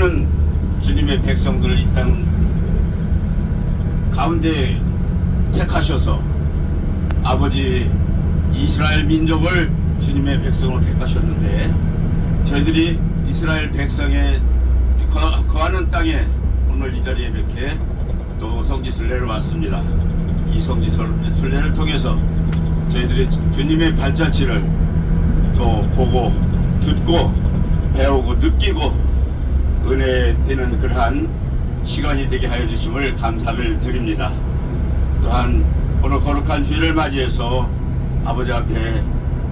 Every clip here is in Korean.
많은 주님의 백성들을 이 땅 가운데 택하셔서 아버지 이스라엘 민족을 주님의 백성으로 택하셨는데, 저희들이 이스라엘 백성의 거하는 땅에 오늘 이 자리에 이렇게 또 성지순례를 왔습니다. 이 성지순례를 통해서 저희들이 주님의 발자취를 또 보고 듣고 배우고 느끼고 은혜 되는 그러한 시간이 되게 하여 주심을 감사를 드립니다. 또한 오늘 거룩한 주일을 맞이해서 아버지 앞에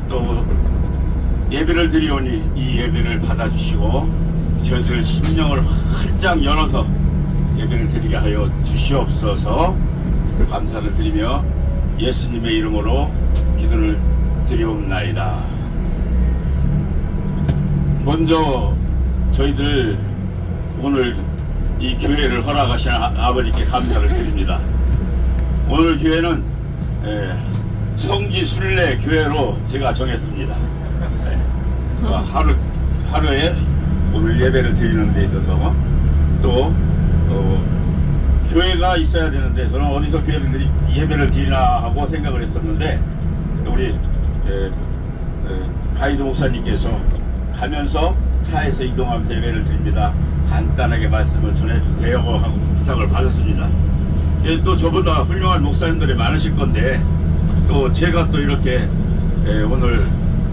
또 예배를 드리오니 이 예배를 받아주시고 저희들 심령을 활짝 열어서 예배를 드리게 하여 주시옵소서. 감사를 드리며 예수님의 이름으로 기도를 드리옵나이다. 먼저 저희들 오늘 이 교회를 허락하신 아버지께 감사를 드립니다. 오늘 교회는 성지순례 교회로 제가 정했습니다. 하루에 오늘 예배를 드리는 데 있어서 또 교회가 있어야 되는데, 저는 어디서 예배를 드리나 하고 생각을 했었는데, 우리 가이드 목사님께서 가면서 차에서 이동하면서 예배를 드립니다, 간단하게 말씀을 전해주세요 하고 부탁을 받았습니다. 또 저보다 훌륭한 목사님들이 많으실 건데, 또 제가 또 이렇게 오늘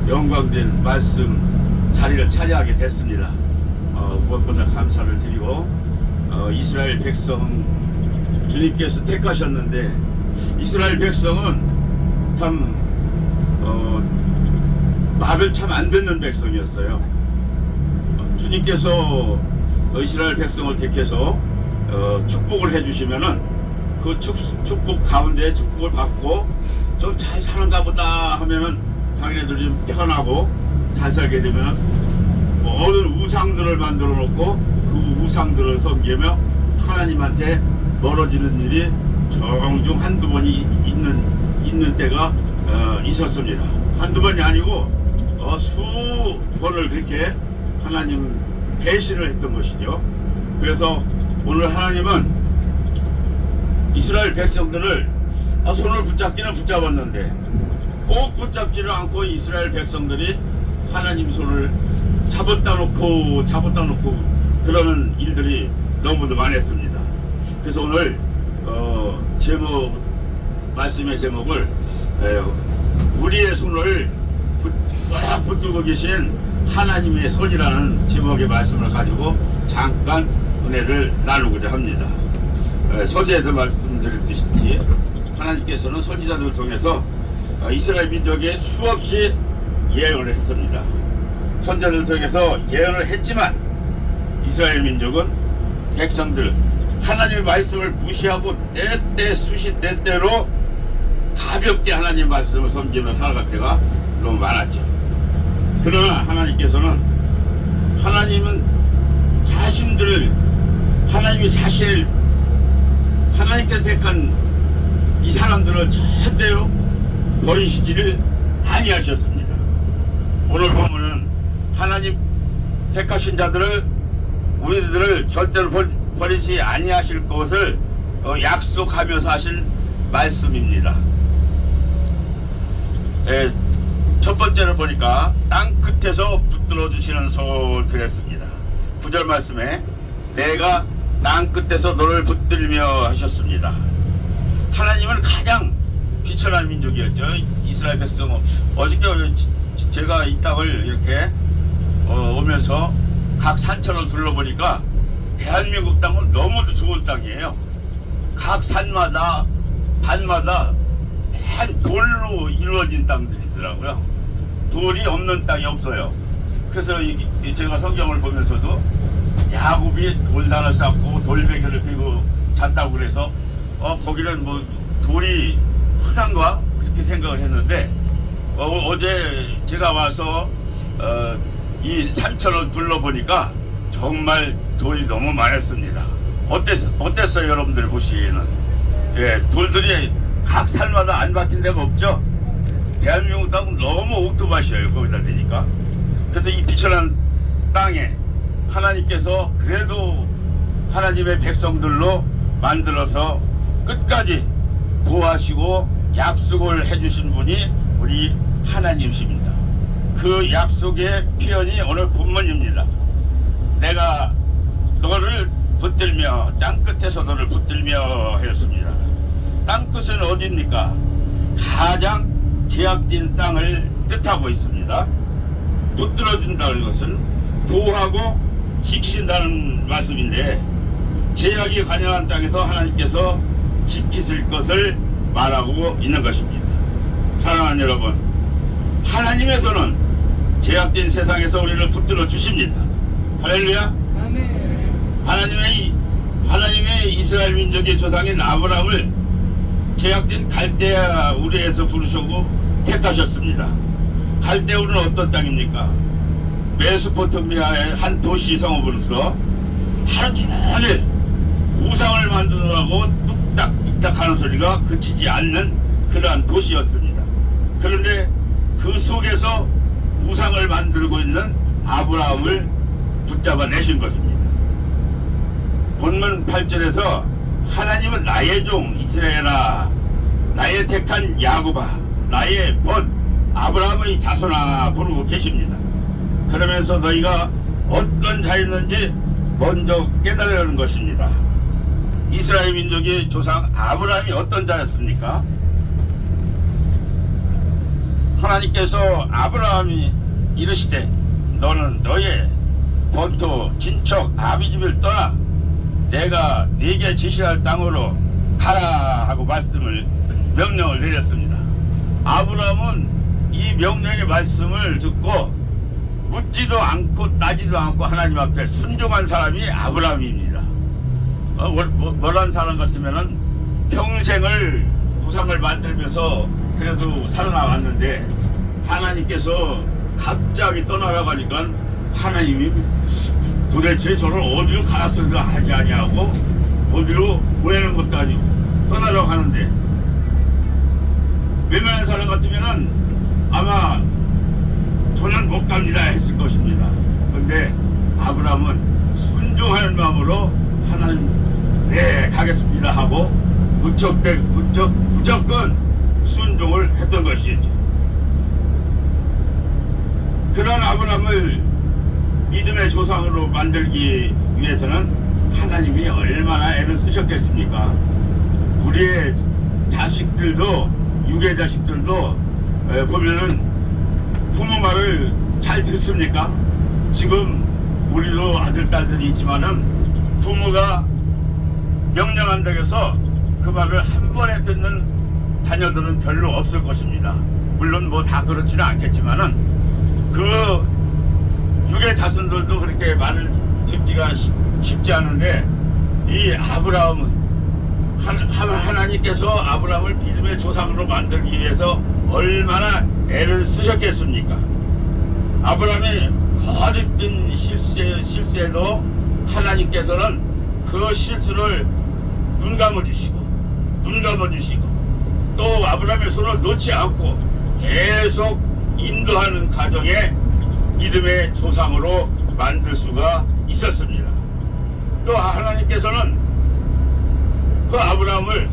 영광된 말씀 자리를 차지하게 됐습니다. 무엇보다 감사를 드리고, 이스라엘 백성 주님께서 택하셨는데, 이스라엘 백성은 참 말을 참 안 듣는 백성이었어요. 주님께서 이스라엘 백성을 택해서 축복을 해주시면은 그 축복 가운데 축복을 받고 좀 잘 사는가 보다 하면은 자기네들이 좀 편하고 잘 살게 되면 모든 우상들을 만들어 놓고 그 우상들을 섬기며 하나님한테 멀어지는 일이 종종 한두 번이 있는 때가 있었습니다. 한두 번이 아니고 수번을 그렇게 하나님 배신을 했던 것이죠. 그래서 오늘 하나님은 이스라엘 백성들을 손을 붙잡기는 붙잡았는데 꼭 붙잡지를 않고 이스라엘 백성들이 하나님 손을 잡았다 놓고 그러는 일들이 너무도 많았습니다. 그래서 오늘 말씀의 제목을 우리의 손을 붙들고 계신 하나님의 손이라는 제목의 말씀을 가지고 잠깐 은혜를 나누고자 합니다. 서재에서 말씀드렸듯이 하나님께서는 선지자들을 통해서 이스라엘 민족에 수없이 예언을 했습니다. 선지자들을 통해서 예언을 했지만 이스라엘 민족은 백성들 하나님의 말씀을 무시하고 때때로 가볍게 하나님의 말씀을 섬기며 살아갈 때가 너무 많았죠. 그러나 하나님께서는 하나님이 자신을 하나님께 택한 이 사람들을 절대로 버리시지를 아니하셨습니다. 오늘 보면은 하나님 택하신 자들을 우리들을 절대로 버리지 아니하실 것을 약속하면서 하신 말씀입니다. 첫 번째를 보니까 땅 끝에서 붙들어 주시는 손 그랬습니다. 9절 말씀에 내가 땅 끝에서 너를 붙들며 하셨습니다. 하나님은 가장 비천한 민족이었죠. 이스라엘 백성은 어저께 제가 이 땅을 이렇게 오면서 각 산천을 둘러보니까 대한민국 땅은 너무도 좋은 땅이에요. 각 산마다 반마다 맨 돌로 이루어진 땅들이더라고요. 돌이 없는 땅이 없어요. 그래서 제가 성경을 보면서도 야곱이 돌단을 쌓고 돌베개를 피고 잤다고 그래서 거기는 뭐 돌이 흔한가 그렇게 생각을 했는데 어제 제가 와서 이 산천을 둘러보니까 정말 돌이 너무 많았습니다. 어땠어요 여러분들 보시기에는? 예, 돌들이 각 산마다 안 박힌 데가 없죠. 대한민국 땅은 너무 옥토밭이에요 거기다 대니까. 그래서 이 비천한 땅에 하나님께서 그래도 하나님의 백성들로 만들어서 끝까지 보호하시고 약속을 해주신 분이 우리 하나님이십니다. 그 약속의 표현이 오늘 본문입니다. 내가 너를 붙들며 땅끝에서 너를 붙들며 하였습니다. 땅끝은 어디입니까? 가장 제약된 땅을 뜻하고 있습니다. 붙들어준다는 것은 보호하고 지키신다는 말씀인데, 제약이 관영한 땅에서 하나님께서 지키실 것을 말하고 있는 것입니다. 사랑하는 여러분, 하나님에서는 제약된 세상에서 우리를 붙들어 주십니다. 할렐루야. 하나님의 이스라엘 민족의 조상인 아브라함을 제약된 갈대아 우르에서 부르시고 택하셨습니다. 갈대우르는 어떤 땅입니까? 메소포타미아의 한 도시 성읍으로서 하루 종일 우상을 만드느라고 뚝딱뚝딱 하는 소리가 그치지 않는 그러한 도시였습니다. 그런데 그 속에서 우상을 만들고 있는 아브라함을 붙잡아 내신 것입니다. 본문 8절에서 하나님은 나의 종 이스라엘아, 나의 택한 야곱아, 나의 벗 아브라함의 자손아 부르고 계십니다. 그러면서 너희가 어떤 자였는지 먼저 깨달으려는 것입니다. 이스라엘 민족의 조상 아브라함이 어떤 자였습니까? 하나님께서 아브라함이 이르시되 너는 너의 본토 친척 아비 집을 떠나 내가 네게 지시할 땅으로 가라 하고 명령을 내렸습니다. 아브라함은 이 명령의 말씀을 듣고 묻지도 않고 따지도 않고 하나님 앞에 순종한 사람이 아브라함입니다. 뭐란 사람 같으면은 평생을 우상을 만들면서 그래도 살아나왔는데 하나님께서 갑자기 떠나라고 하니까 하나님이 도대체 저를 어디로 가라소리를 하지 아니하고 어디로 보내는 것도 아니고 떠나라고 하는데, 웬만한 사람 같으면은 아마 저는 못 갑니다 했을 것입니다. 그런데 아브라함은 순종하는 마음으로 하나님 네 가겠습니다 하고 무조건 순종을 했던 것이죠. 그런 아브라함을 믿음의 조상으로 만들기 위해서는 하나님이 얼마나 애를 쓰셨겠습니까? 우리의 자식들도, 육의 자식들도 보면은 부모 말을 잘 듣습니까? 지금 우리도 아들, 딸들이 있지만은 부모가 명령한다고 해서 그 말을 한 번에 듣는 자녀들은 별로 없을 것입니다. 물론 뭐 다 그렇지는 않겠지만은 그 육의 자손들도 그렇게 말을 듣기가 쉽지 않은데, 이 아브라함은 하나님께서 아브라함을 믿음의 조상으로 만들기 위해서 얼마나 애를 쓰셨겠습니까? 아브라함이 거듭된 실수에도 하나님께서는 그 실수를 눈 감아주시고 또 아브라함의 손을 놓지 않고 계속 인도하는 가정에 믿음의 조상으로 만들 수가 있었습니다. 또 하나님께서는 그 아브라함을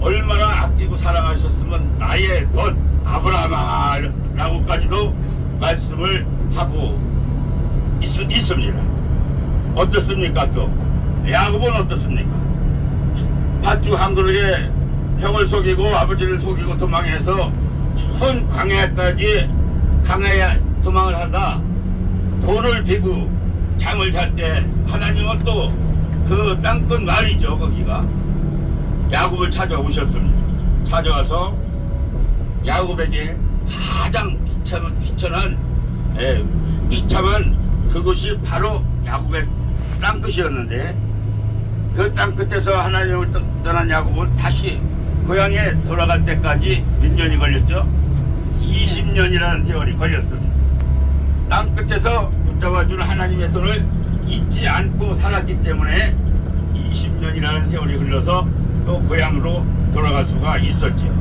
얼마나 아끼고 사랑하셨으면 나의 벗 아브라함아 라고까지도 말씀을 하고 있습니다. 어떻습니까? 또 야곱은 어떻습니까? 팥죽 한 그릇에 형을 속이고 아버지를 속이고 도망해서 전 광야에 도망을 하다 돌을 베고 잠을 잘 때 하나님은 또 그 땅끝 마을이죠, 거기가 야곱을 찾아오셨습니다. 찾아와서 야곱에게 가장 비참한 그곳이 바로 야곱의 땅끝이었는데, 그 땅끝에서 하나님을 떠난 야곱은 다시 고향에 돌아갈 때까지 몇 년이 걸렸죠? 20년이라는 세월이 걸렸습니다. 땅끝에서 붙잡아준 하나님의 손을 잊지 않고 살았기 때문에 20년이라는 세월이 흘러서 또 고향으로 돌아갈 수가 있었죠.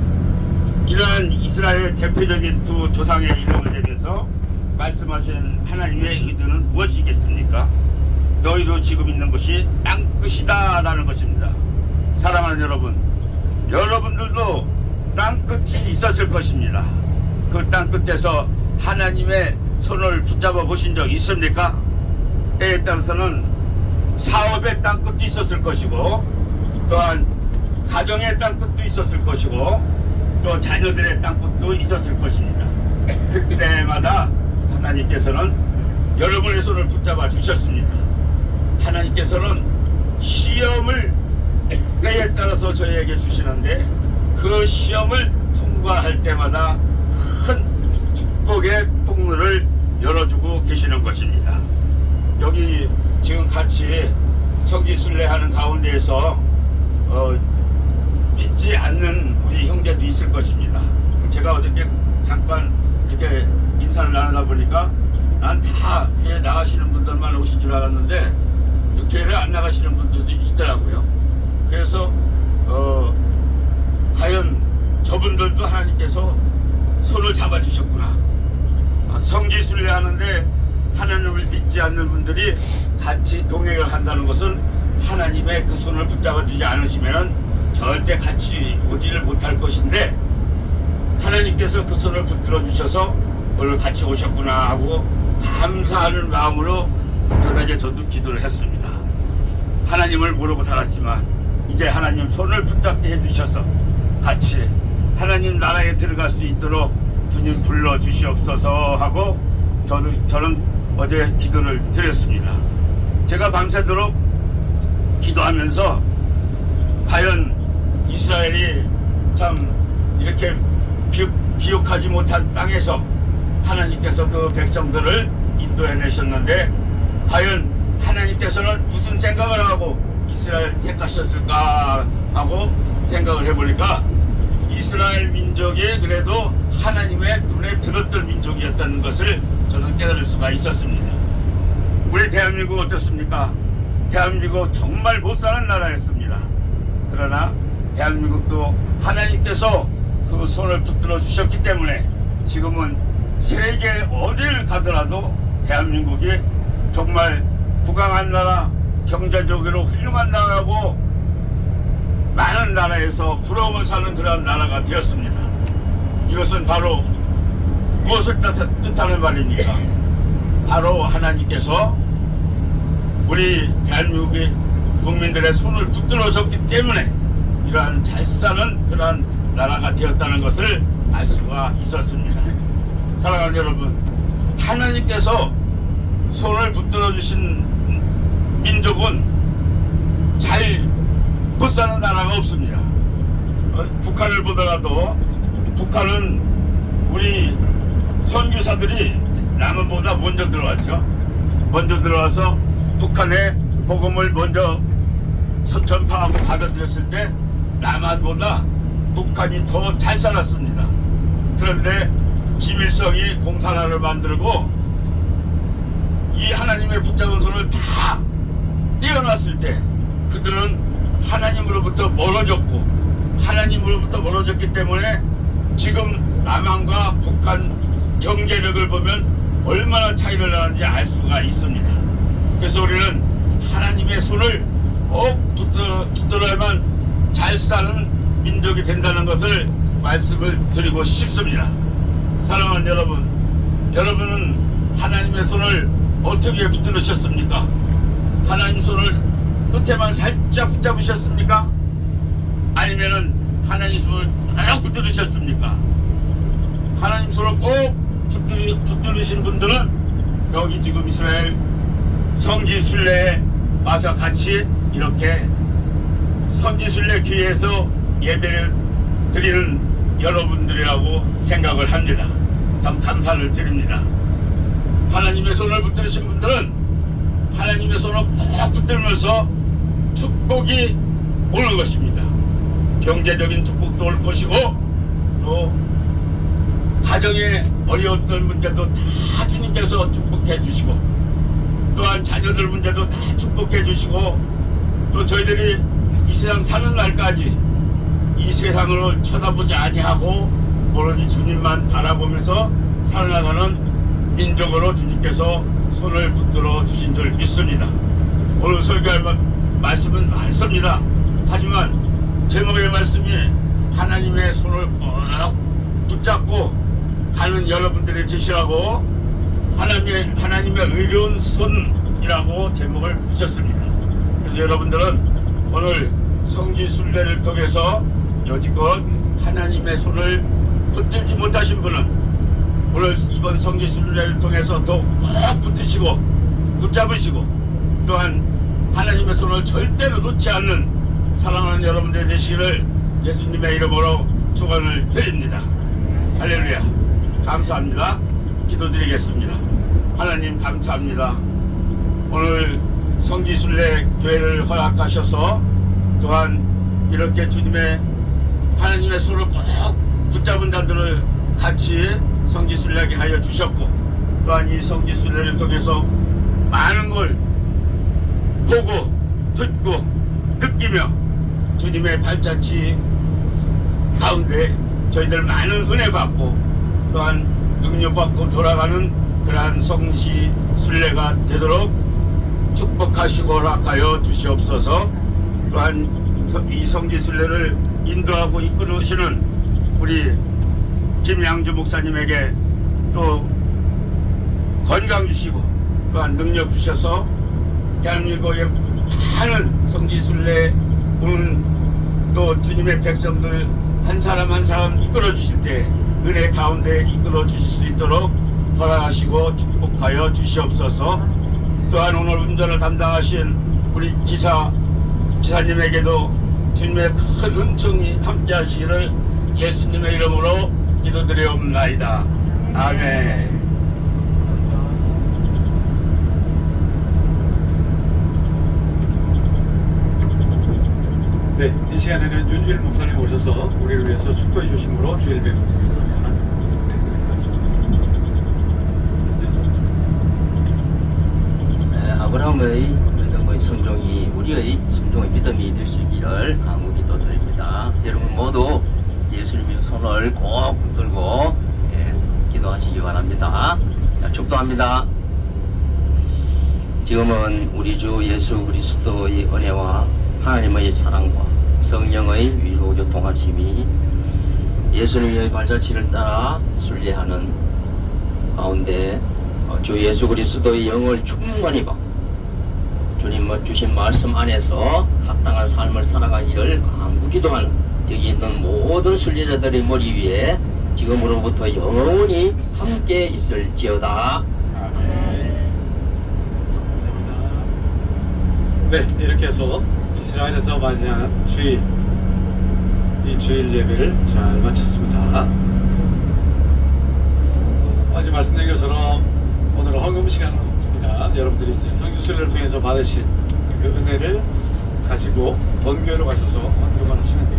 이러한 이스라엘의 대표적인 두 조상의 이름을 대면서 말씀하신 하나님의 의도는 무엇이겠습니까? 너희도 지금 있는 것이 땅끝이다 라는 것입니다. 사랑하는 여러분, 여러분들도 땅끝이 있었을 것입니다. 그 땅끝에서 하나님의 손을 붙잡아 보신 적 있습니까? 때에 따라서는 사업의 땅끝도 있었을 것이고, 또한 가정의 땅끝도 있었을 것이고, 또 자녀들의 땅끝도 있었을 것입니다. 그때마다 하나님께서는 여러분의 손을 붙잡아 주셨습니다. 하나님께서는 시험을 때에 따라서 저희에게 주시는데, 그 시험을 통과할 때마다 큰 축복의 통로를 열어주고 계시는 것입니다. 여기 지금 같이 성지순례하는 가운데에서 믿지 않는 우리 형제도 있을 것입니다. 제가 어저께 잠깐 이렇게 인사를 나누다 보니까 난 다 교회 나가시는 분들만 오신 줄 알았는데 교회를 안 나가시는 분들도 있더라고요. 그래서 과연 저분들도 하나님께서 손을 잡아주셨구나. 성지순례 하는데 하나님을 믿지 않는 분들이 같이 동행을 한다는 것은 하나님의 그 손을 붙잡아주지 않으시면 절대 같이 오지를 못할 것인데, 하나님께서 그 손을 붙들어 주셔서 오늘 같이 오셨구나 하고 감사하는 마음으로 저녁에 저도 기도를 했습니다. 하나님을 모르고 살았지만 이제 하나님 손을 붙잡게 해주셔서 같이 하나님 나라에 들어갈 수 있도록 주님 불러주시옵소서 하고 저는 어제 기도를 드렸습니다. 제가 밤새도록 기도하면서 과연 이스라엘이 참 이렇게 기억하지 못한 땅에서 하나님께서 그 백성들을 인도해내셨는데, 과연 하나님께서는 무슨 생각을 하고 이스라엘 택하셨을까 하고 생각을 해보니까 이스라엘 민족이 그래도 하나님의 눈에 들었던 민족이었다는 것을 저는 깨달을 수가 있었습니다. 우리 대한민국 어떻습니까? 대한민국 정말 못사는 나라였습니다. 그러나 대한민국도 하나님께서 그 손을 붙들어 주셨기 때문에 지금은 세계 어딜 가더라도 대한민국이 정말 부강한 나라, 경제적으로 훌륭한 나라고 많은 나라에서 부러움을 사는 그런 나라가 되었습니다. 이것은 바로 무엇을 뜻하는 말입니까? 바로 하나님께서 우리 대한민국의 국민들의 손을 붙들어 줬기 때문에 이러한 잘 사는 그러한 나라가 되었다는 것을 알 수가 있었습니다. 사랑하는 여러분, 하나님께서 손을 붙들어 주신 민족은 잘 못 사는 나라가 없습니다. 북한을 보더라도 북한은 우리 선교사들이 남한보다 먼저 들어왔죠. 먼저 들어와서 북한의 복음을 먼저 전파하고 받아들였을 때 남한보다 북한이 더 잘 살았습니다. 그런데 김일성이 공산화를 만들고 이 하나님의 붙잡은 손을 다 떼어놨을 때 그들은 하나님으로부터 멀어졌고, 하나님으로부터 멀어졌기 때문에 지금 남한과 북한 경제력을 보면 얼마나 차이를 나는지 알 수가 있습니다. 그래서 우리는 하나님의 손을 꼭 붙들어야만 잘 사는 민족이 된다는 것을 말씀을 드리고 싶습니다. 사랑하는 여러분, 여러분은 하나님의 손을 어떻게 붙들으셨습니까? 하나님 손을 끝에만 살짝 붙잡으셨습니까? 아니면은 하나님 손을 딱 붙들으셨습니까? 하나님 손을 꼭 붙들으신 분들은 여기 지금 이스라엘 성지순례에 와서 같이 이렇게 성지순례 기회에서 예배를 드리는 여러분들이라고 생각을 합니다. 참 감사를 드립니다. 하나님의 손을 붙들으신 분들은 하나님의 손을 꼭 붙들면서 축복이 오는 것입니다. 경제적인 축복도 올 것이고, 또 가정에 어려웠던 문제도 다 주님께서 축복해 주시고, 또한 자녀들 문제도 다 축복해 주시고, 또 저희들이 이 세상 사는 날까지 이 세상을 쳐다보지 아니하고 오로지 주님만 바라보면서 살아나가는 민족으로 주님께서 손을 붙들어 주신 줄 믿습니다. 오늘 설교할 말씀은 많습니다. 하지만 제목의 말씀이 하나님의 손을 꼭 붙잡고 가는 여러분들의 지시라고 하나님의 의로운 손이라고 제목을 붙였습니다. 그래서 여러분들은 오늘 성지순례를 통해서 여지껏 하나님의 손을 붙들지 못하신 분은 오늘 이번 성지순례를 통해서 더욱 꼭 붙잡으시고 또한 하나님의 손을 절대로 놓지 않는 사랑하는 여러분들 되시기를 예수님의 이름으로 축원을 드립니다. 할렐루야. 감사합니다. 기도드리겠습니다. 하나님 감사합니다. 오늘 성지순례 교회를 허락하셔서 또한 이렇게 주님의 하나님의 손을 꼭 붙잡은 자들을 같이 성지순례하게 하여 주셨고 또한 이 성지순례를 통해서 많은 걸 보고 듣고 느끼며 주님의 발자취 가운데 저희들 많은 은혜 받고 또한 능력 받고 돌아가는 그러한 성지순례가 되도록 축복하시고 허락하여 주시옵소서. 또한 이 성지순례를 인도하고 이끌으시는 우리 김양주 목사님에게 또 건강 주시고 또한 능력 주셔서 대한민국의 많은 성지순례 오는 또 주님의 백성들 한 사람 한 사람 이끌어 주실 때 은혜 가운데 이끌어 주실 수 있도록 허락하시고 축복하여 주시옵소서. 또한 오늘 운전을 담당하신 우리 기사님에게도 주님의 큰 은총이 함께 하시기를 예수님의 이름으로 기도드리옵나이다. 아멘. 네, 이 시간에는 윤주일 목사님 오셔서 우리를 위해서 축도해 주심으로 주일 배우입니다. 아브라함의 믿음의 순종이 우리의 순종의 믿음이 될 수 있기를 간구 기도드립니다. 여러분 모두 예수님의 손을 꼭 붙들고 기도하시기 바랍니다. 축도합니다. 지금은 우리 주 예수 그리스도의 은혜와 하나님의 사랑과 성령의 위로 교통하심이 예수님의 발자취를 따라 순례하는 가운데 주 예수 그리스도의 영을 충만히 받고 주님 주신 말씀 안에서 합당한 삶을 살아가기를 간구 기도하는 여기 있는 모든 순례자들의 머리 위에 지금으로부터 영원히 함께 있을지어다. 네, 이렇게 해서 이스라엘에서 맞이한 주일, 이 주일 예배를 잘 마쳤습니다. 어제 말씀드린 것처럼 오늘은 헌금 시간은 없습니다. 여러분들이 이제 성지순례를 통해서 받으신 그 은혜를 가지고 본교회로 가셔서 헌금을 하시면 됩니다.